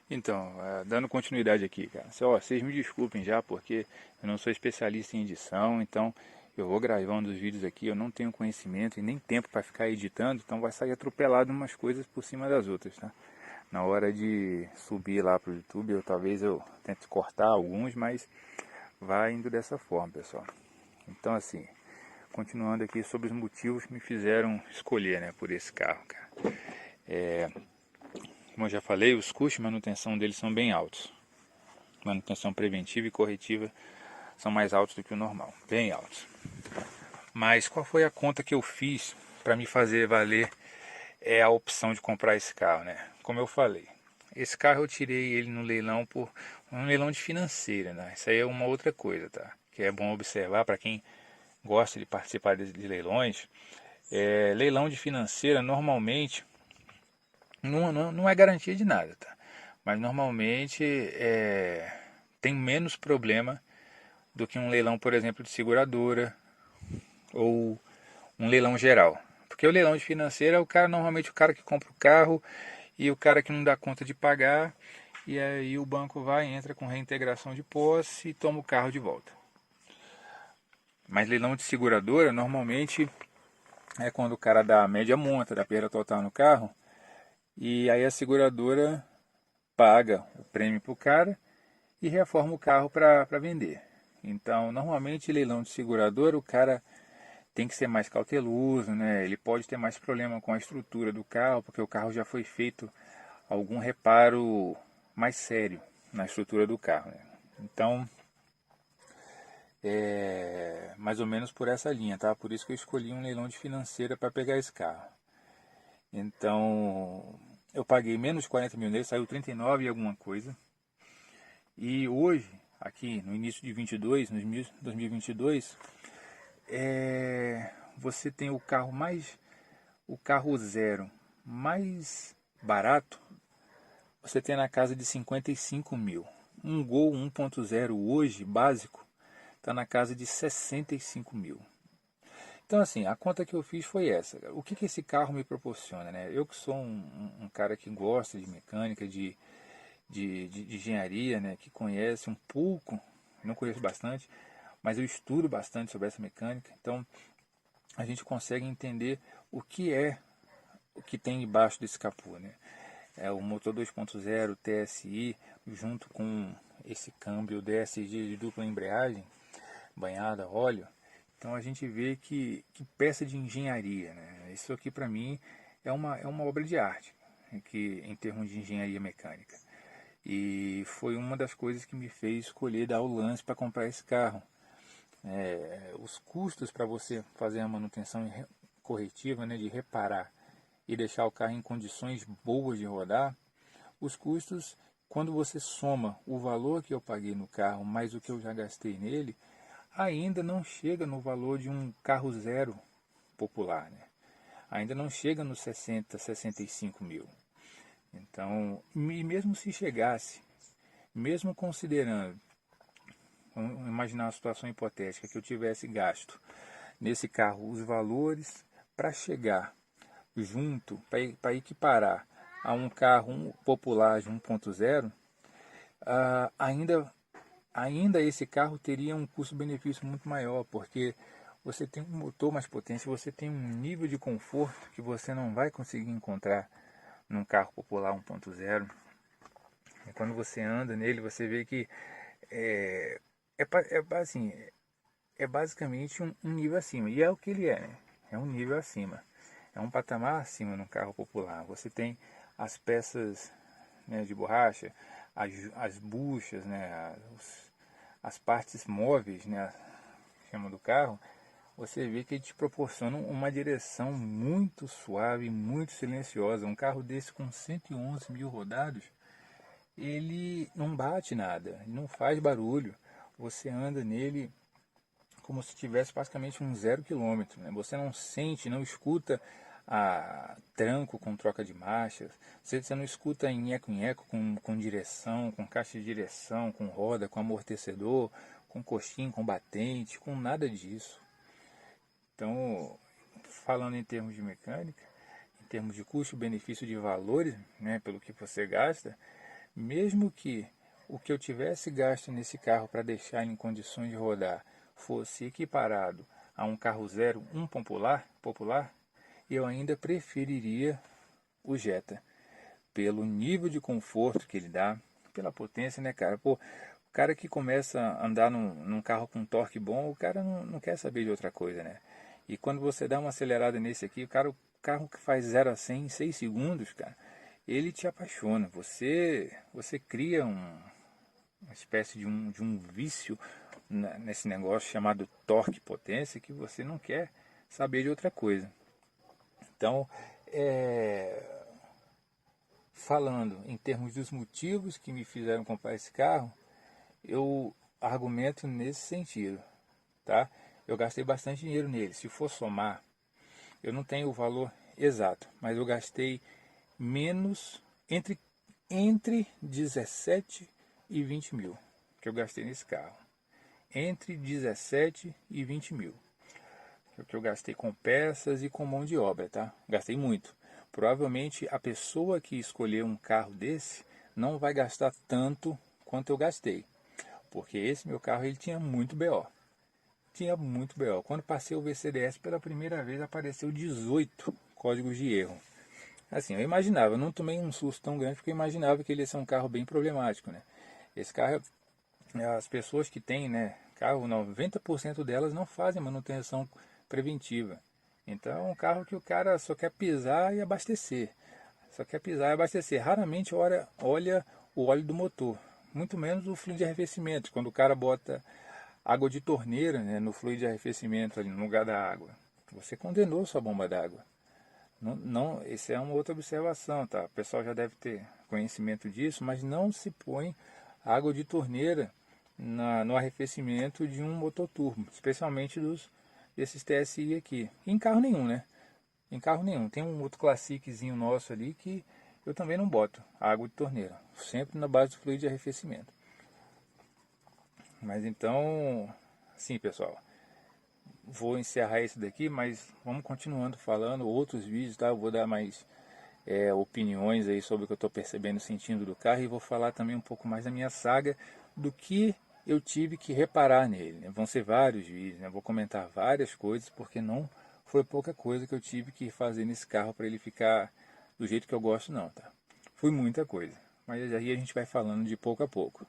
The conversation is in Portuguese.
Então, dando continuidade aqui, cara. Vocês me desculpem já, porque eu não sou especialista em edição, então eu vou gravando os vídeos aqui, eu não tenho conhecimento e nem tempo para ficar editando, então vai sair atropelado umas coisas por cima das outras, tá? Na hora de subir lá pro YouTube, talvez eu tente cortar alguns, mas vai indo dessa forma, pessoal. Então, assim, continuando aqui sobre os motivos que me fizeram escolher, né, por esse carro, cara. Como eu já falei, os custos de manutenção deles são bem altos. Manutenção preventiva e corretiva são mais altos do que o normal, bem altos. Mas qual foi a conta que eu fiz para me fazer valer a opção de comprar esse carro, né? Como eu falei, esse carro eu tirei ele no leilão por um leilão de financeira, né? Isso aí é uma outra coisa, tá? Que é bom observar para quem gosta de participar de leilões. Leilão de financeira normalmente não é garantia de nada, tá? Mas normalmente tem menos problema do que um leilão, por exemplo, de seguradora ou um leilão geral. Porque o leilão de financeira é normalmente o cara que compra o carro e o cara que não dá conta de pagar, e aí o banco vai, entra com reintegração de posse e toma o carro de volta. Mas leilão de seguradora normalmente é quando o cara dá a média monta da perda total no carro, e aí a seguradora paga o prêmio para o cara e reforma o carro para vender. Então, normalmente, leilão de seguradora, o cara tem que ser mais cauteloso, né? Ele pode ter mais problema com a estrutura do carro, porque o carro já foi feito algum reparo mais sério na estrutura do carro, né? Então, é mais ou menos por essa linha, tá? Por isso que eu escolhi um leilão de financeira para pegar esse carro. Então, eu paguei menos de 40 mil nele, saiu 39 e alguma coisa. E hoje, aqui no início de 22, no 2022, você tem o carro zero mais barato, você tem na casa de 55 mil. Um Gol 1.0 hoje, básico, está na casa de 65 mil. Então, assim, a conta que eu fiz foi essa. O que esse carro me proporciona, né? Eu que sou um cara que gosta de mecânica, de engenharia, né? Que conhece um pouco, não conheço bastante, mas eu estudo bastante sobre essa mecânica. Então, a gente consegue entender o que tem debaixo desse capô, né? É o motor 2.0 TSI junto com esse câmbio DSG de dupla embreagem, banhada a óleo. Então a gente vê que peça de engenharia, né? Isso aqui para mim é uma obra de arte, né? Que, em termos de engenharia mecânica. E foi uma das coisas que me fez escolher dar o lance para comprar esse carro. Os custos para você fazer a manutenção corretiva, né, de reparar e deixar o carro em condições boas de rodar, os custos, quando você soma o valor que eu paguei no carro mais o que eu já gastei nele, ainda não chega no valor de um carro zero popular, né? Ainda não chega nos 60, 65 mil. Então, e mesmo se chegasse, mesmo considerando, vamos imaginar uma situação hipotética, que eu tivesse gasto nesse carro os valores para chegar junto, para equiparar a um carro popular de 1.0, ainda esse carro teria um custo-benefício muito maior, porque você tem um motor mais potente, você tem um nível de conforto que você não vai conseguir encontrar num carro popular 1.0. E quando você anda nele, você vê que é, assim, é basicamente um nível acima. E é o que ele é, né? É um nível acima. É um patamar acima no carro popular. Você tem as peças, né, de borracha, as buchas, né, as partes móveis, né, chama do carro. Você vê que ele te proporciona uma direção muito suave, muito silenciosa. Um carro desse com 111 mil rodados, ele não bate nada, não faz barulho. Você anda nele como se tivesse basicamente um 0 km, né? Você não sente, não escuta tranco com troca de marchas, você não escuta nheco-nheco com direção, com caixa de direção, com roda, com amortecedor, com coxinha, com batente, com nada disso. Então, falando em termos de mecânica, em termos de custo-benefício de valores, né, pelo que você gasta, Mesmo que o que eu tivesse gasto nesse carro para deixar ele em condições de rodar fosse equiparado a um carro zero, um popular, eu ainda preferiria o Jetta, pelo nível de conforto que ele dá, pela potência, né, cara? Pô, o cara que começa a andar num carro com torque bom, o cara não quer saber de outra coisa, né? E quando você dá uma acelerada nesse aqui, o carro que faz 0 a 100 em 6 segundos, cara, ele te apaixona. Você cria uma espécie de um vício nesse negócio chamado torque potência que você não quer saber de outra coisa. Então, falando em termos dos motivos que me fizeram comprar esse carro, eu argumento nesse sentido, tá? Eu gastei bastante dinheiro nele. Se for somar, eu não tenho o valor exato, mas eu gastei menos entre 17 e 20 mil que eu gastei nesse carro. Entre 17 e 20 mil que eu gastei com peças e com mão de obra, tá? Gastei muito. Provavelmente a pessoa que escolher um carro desse não vai gastar tanto quanto eu gastei, porque esse meu carro ele tinha muito BO. Tinha muito BO. Quando passei o VCDS pela primeira vez apareceu 18 códigos de erro. Assim, eu imaginava, eu não tomei um susto tão grande porque eu imaginava que ele ia ser um carro bem problemático, né? Esse carro, as pessoas que têm, né, carro, 90% delas não fazem manutenção preventiva. Então é um carro que o cara só quer pisar e abastecer. Só quer pisar e abastecer. Raramente olha o óleo do motor. Muito menos o fluido de arrefecimento. Quando o cara bota água de torneira, né, no fluido de arrefecimento ali no lugar da água. Você condenou sua bomba d'água. Não, essa é uma outra observação, tá? O pessoal já deve ter conhecimento disso, mas não se põe água de torneira no arrefecimento de um motor turbo, especialmente desses TSI aqui. Em carro nenhum, né? Em carro nenhum. Tem um outro Classiczinho nosso ali que eu também não boto água de torneira, sempre na base do fluido de arrefecimento. Mas então, sim, pessoal, vou encerrar isso daqui, mas vamos continuando falando outros vídeos, tá? Eu vou dar mais opiniões aí sobre o que eu estou percebendo, sentindo do carro, e vou falar também um pouco mais da minha saga, do que eu tive que reparar nele, né? Vão ser vários vídeos, né? Vou comentar várias coisas, porque não foi pouca coisa que eu tive que fazer nesse carro para ele ficar do jeito que eu gosto, não, tá? Foi muita coisa, mas aí a gente vai falando de pouco a pouco.